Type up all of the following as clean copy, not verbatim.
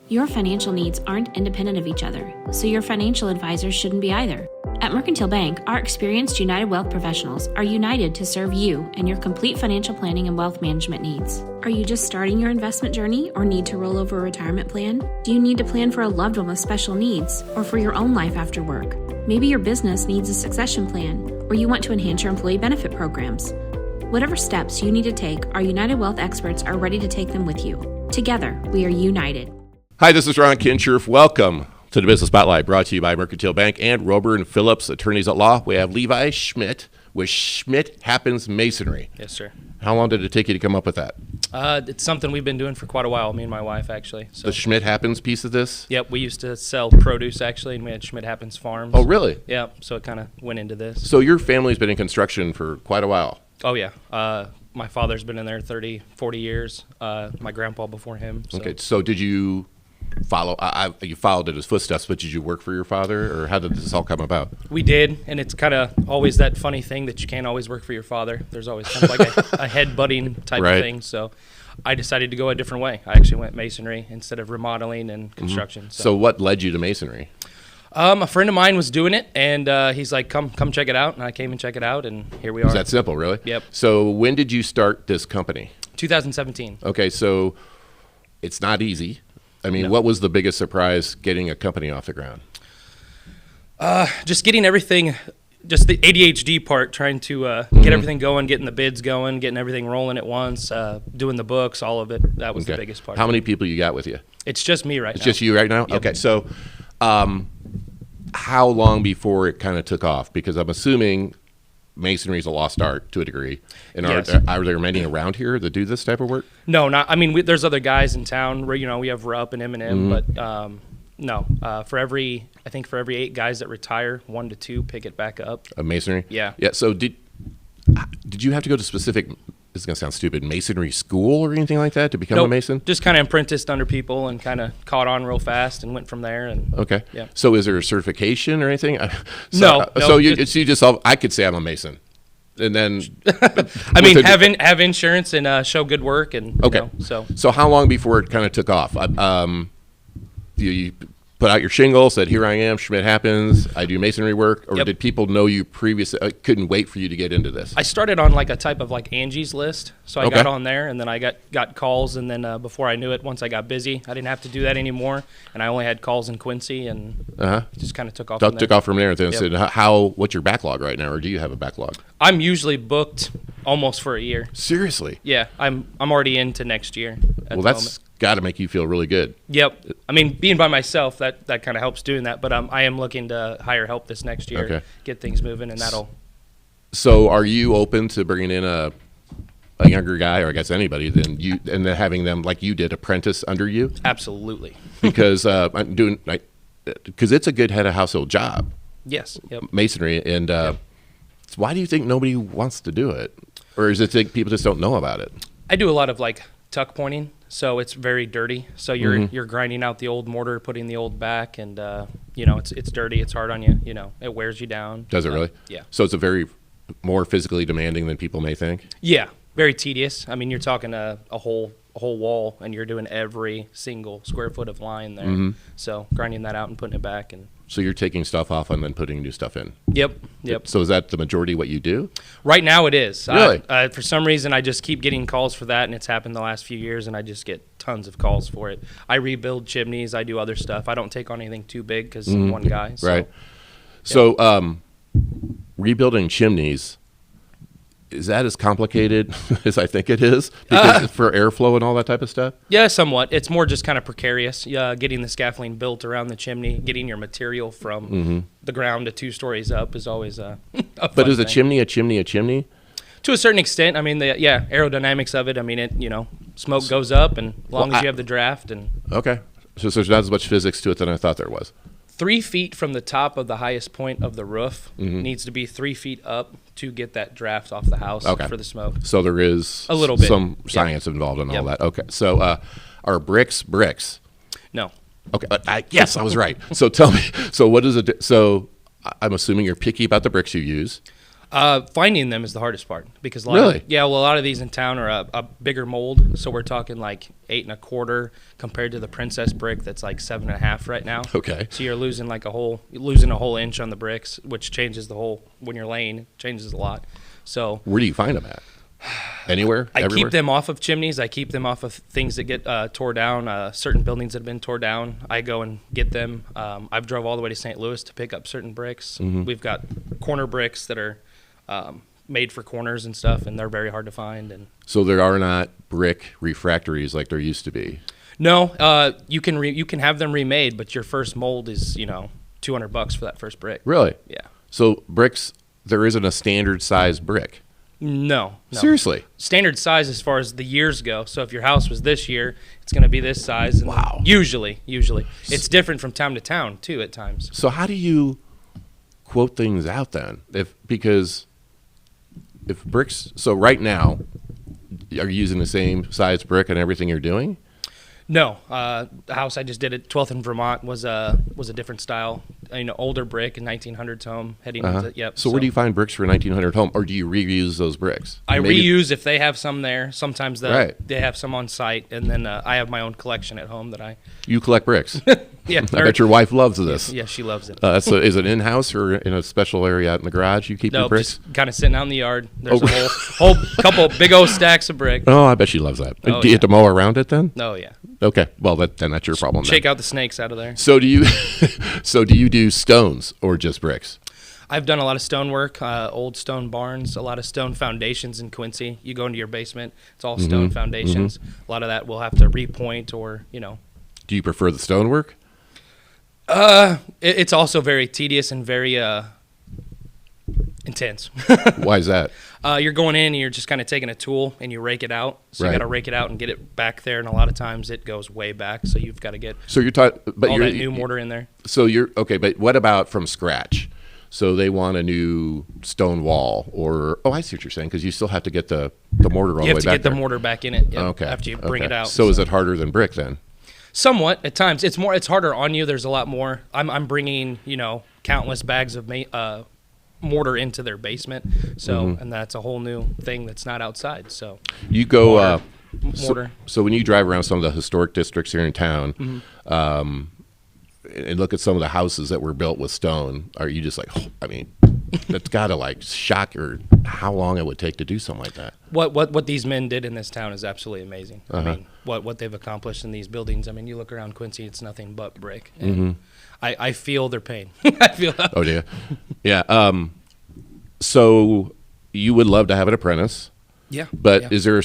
Your financial needs aren't independent of each other, so your financial advisors shouldn't be either. At Mercantile Bank, our experienced United Wealth professionals are united to serve you and your complete financial planning and wealth management needs. Are you just starting your investment journey or need to roll over a retirement plan? Do you need to plan for a loved one with special needs or for your own life after work? Maybe your business needs a succession plan or you want to enhance your employee benefit programs. Whatever steps you need to take, our United Wealth experts are ready to take them with you. Together, we are united. Hi, this is Ron Kinscherf. Welcome to the Business Spotlight, brought to you by Mercantile Bank and Rober and Phillips, attorneys at law. We have Levi Schmitt with Schmitt Happens Masonry. Yes, sir. How long did it take you to come up with that? It's something we've been doing for quite a while, me and my wife, actually. So. The Schmitt Happens piece of this? Yep, we used to sell produce, actually, and we had Schmitt Happens Farms. Oh, really? Yep, so it kind of went into this. So your family's been in construction for quite a while? Oh, yeah. My father's been in there 30, 40 years. My grandpa before him. So. Okay, so did you follow, you followed in his footsteps, but did you work for your father, or how did this all come about? We did, and it's kind of always that funny thing that you can't always work for your father. There's always kind of like a head-butting type Right. of thing, so I decided to go a different way. I actually went masonry instead of remodeling and construction. Mm-hmm. So what led you to masonry? A friend of mine was doing it, and he's like, come check it out, and I came and check it out, and here we are. Is that simple, really? Yep. So when did you start this company? 2017. Okay, so it's not easy. I mean, No. What was the biggest surprise getting a company off the ground? Just getting everything, just the ADHD part, trying to get everything going, getting the bids going, getting everything rolling at once, doing the books, all of it. That was the biggest part. How many people you got with you? It's just me right now. It's just you right now? Yep. Okay, so how long before it kind of took off? Because I'm assuming masonry is a lost art to a degree. And Yes. are there many around here that do this type of work? No, not. I mean, there's other guys in town where we have Rupp and M&M, but no. For every 8 guys that retire, 1 to 2 pick it back up. Masonry? Yeah. Yeah. So did you have to go to specific? This is gonna sound stupid. Masonry school or anything like that to become a Nope. mason? Just kind of apprenticed under people and kind of caught on real fast and went from there. And Okay. Yeah. So is there a certification or anything? No. So you just I could say I'm a mason, and then I mean, have insurance and show good work and okay. So how long before it kind of took off? You put out your shingle, said, "Here I am, Schmitt Happens. I do masonry work," or Yep. did people know you previously? Couldn't wait for you to get into this. I started on like a type of like Angie's List, so I Okay. got on there, and then I got calls, and then before I knew it, once I got busy, I didn't have to do that anymore, and I only had calls in Quincy, and just kind of took off. Took off from there. And then Yep. said, what's your backlog right now, or do you have a backlog? I'm usually booked almost for a year. Seriously? Yeah, I'm already into next year. At Well, the that's moment. got to make you feel really good. Yep. I mean, being by myself, that kind of helps doing that, but I am looking to hire help this next year, Okay. get things moving, and that'll. So, are you open to bringing in a younger guy, or I guess anybody, then then having them like you did apprentice under you? Absolutely. Because because it's a good head of household job, Yes. Yep. masonry, and why do you think nobody wants to do it, or is it that people just don't know about it? I do a lot of like tuck pointing, so it's very dirty. So you're grinding out the old mortar, putting the old back, and it's dirty. It's hard on you. It wears you down. Does it really? Yeah. So it's a very more physically demanding than people may think. Yeah, very tedious. I mean, you're talking a whole wall, and you're doing every single square foot of line there. So grinding that out and putting it back, and So you're taking stuff off and then putting new stuff in. yep. So is that the majority of what you do? Right now it is. Really? For some reason, I just keep getting calls for that, and it's happened the last few years, and I just get tons of calls for it. I rebuild chimneys. I do other stuff. I don't take on anything too big because I'm one guy. So. Right. So rebuilding chimneys, is that as complicated as I think it is? Because for airflow and all that type of stuff? Yeah, somewhat. It's more just kind of precarious. Getting the scaffolding built around the chimney, getting your material from the ground to 2 stories up is always a fun But is a thing. chimney a chimney a chimney? To a certain extent, I mean, aerodynamics of it. I mean, smoke goes up, and as long as you have the draft, and Okay. So there's not as much physics to it than I thought there was. 3 feet from the top of the highest point of the roof needs to be 3 feet up to get that draft off the house for the smoke. So there is A little bit. some science involved in all Yep. that. Okay. So are bricks? No. Okay. Yes, I was right. So tell me. So what is it? So I'm assuming you're picky about the bricks you use. Finding them is the hardest part because a lot of these in town are a bigger mold. So we're talking like 8 1/4 compared to the Princess brick that's like 7 1/2 right now. Okay. So you're losing a whole inch on the bricks, which changes when you're laying, it changes a lot. So where do you find them at? Anywhere? I Everywhere? keep them off of chimneys. I keep them off of things that get tore down, certain buildings that have been tore down. I go and get them. I've drove all the way to St. Louis to pick up certain bricks. We've got corner bricks that are made for corners and stuff, and they're very hard to find. And so there are not brick refractories like there used to be? No. You can have them remade, but your first mold is, $200 for that first brick. Really? Yeah. So bricks, there isn't a standard size brick? No. Seriously? Standard size as far as the years go. So if your house was this year, it's going to be this size. And wow. Usually. It's different from town to town, too, at times. So how do you quote things out then? Because if bricks, so right now, are you using the same size brick and everything you're doing? No, the house I just did at 12th in Vermont was a different style, older brick, a 1900s home heading into, yep. So where do you find bricks for a 1900 home, or do you reuse those bricks? I reuse if they have some there. Sometimes right. they have some on site, and then I have my own collection at home that I. You collect bricks? Yeah. I bet your wife loves this. Yeah, she loves it. Is it in-house or in a special area out in the garage you keep your bricks? Just kind of sitting out in the yard. There's a whole couple big old stacks of brick. Oh, I bet she loves that. Do you have to mow around it then? Oh, yeah. Okay, well then that's your problem. Shake out the snakes out of there. So do you do stones or just bricks? I've done a lot of stone work, old stone barns, a lot of stone foundations in Quincy. You go into your basement, it's all stone foundations. A lot of that we'll have to repoint or. Do you prefer the stone work? It's also very tedious and very intense. Why is that? You're going in and you're just kind of taking a tool and you rake it out. So right. You got to rake it out and get it back there. And a lot of times it goes way back. So you've got to get that new mortar in there. So okay, but what about from scratch? So they want a new stone wall I see what you're saying, because you still have to get the mortar all the way back. You have to get the mortar back in it after you bring it out. So is it harder than brick then? Somewhat at times. It's harder on you. There's a lot more. I'm bringing countless bags of mortar into their basement. So and that's a whole new thing that's not outside. So you go mortar. So when you drive around some of the historic districts here in town, and look at some of the houses that were built with stone, are you just like, that's got to shock you how long it would take to do something like that? What these men did in this town is absolutely amazing. I mean, what they've accomplished in these buildings. I mean, you look around Quincy, it's nothing but brick. And I feel their pain. I feel. Oh, do you? Yeah. So you would love to have an apprentice. Yeah. But is there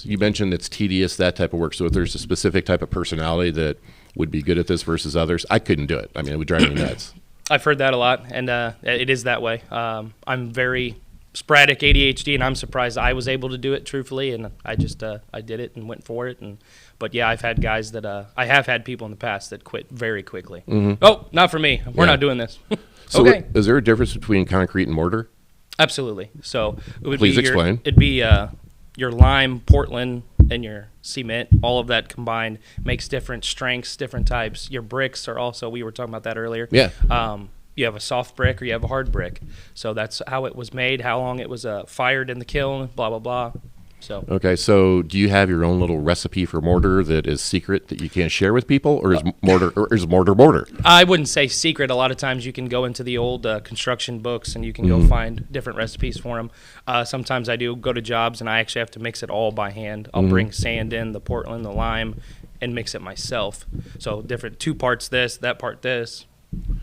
you mentioned it's tedious, that type of work. So if there's a specific type of personality that would be good at this versus others, I couldn't do it. I mean, it would drive me nuts. I've heard that a lot, and it is that way. I'm very sporadic ADHD, and I'm surprised I was able to do it truthfully, and I just I did it and went for it. But yeah, I've had guys that I have had people in the past that quit very quickly. Oh, not for me. We're not doing this. So okay. Is there a difference between concrete and mortar? Absolutely. So it would Please explain. It'd be your lime, Portland, and your cement. All of that combined makes different strengths, different types. Your bricks are also, we were talking about that earlier. Yeah. You have a soft brick or you have a hard brick. So that's how it was made, how long it was fired in the kiln, blah, blah, blah. So. Okay, so do you have your own little recipe for mortar that is secret that you can't share with people, or is mortar? I wouldn't say secret. A lot of times you can go into the old construction books and you can go find different recipes for them. Sometimes I do go to jobs and I actually have to mix it all by hand. I'll bring sand in, the Portland, the lime, and mix it myself. So different 2 parts this, that part this,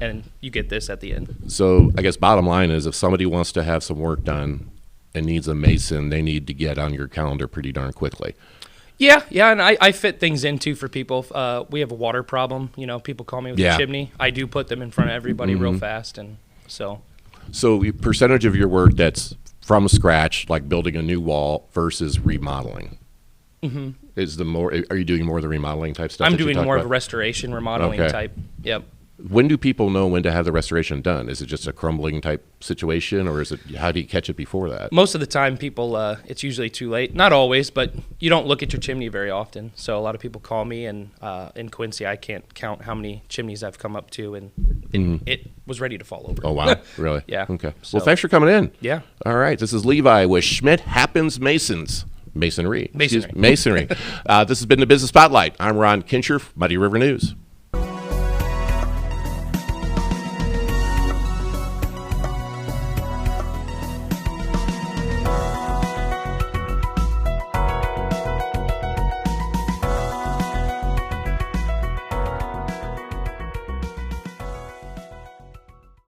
and you get this at the end. So I guess bottom line is if somebody wants to have some work done and needs a mason, they need to get on your calendar pretty darn quickly. Yeah, and I fit things in too for people. We have a water problem. People call me with a chimney. I do put them in front of everybody real fast, and so. So percentage of your work that's from scratch, like building a new wall, versus remodeling. Are you doing more of the remodeling type stuff? I'm doing more of a restoration, remodeling type. Yep. When do people know when to have the restoration done? Is it just a crumbling type situation, or is it, how do you catch it before that? Most of the time, people, it's usually too late. Not always, but you don't look at your chimney very often. So a lot of people call me, and in Quincy, I can't count how many chimneys I've come up to, and it was ready to fall over. Oh, wow. Really? Yeah. Okay. So, well, thanks for coming in. Yeah. All right. This is Levi with Schmitt Happens Masonry. Masonry. This has been the Business Spotlight. I'm Ron Kinscherf, Muddy River News.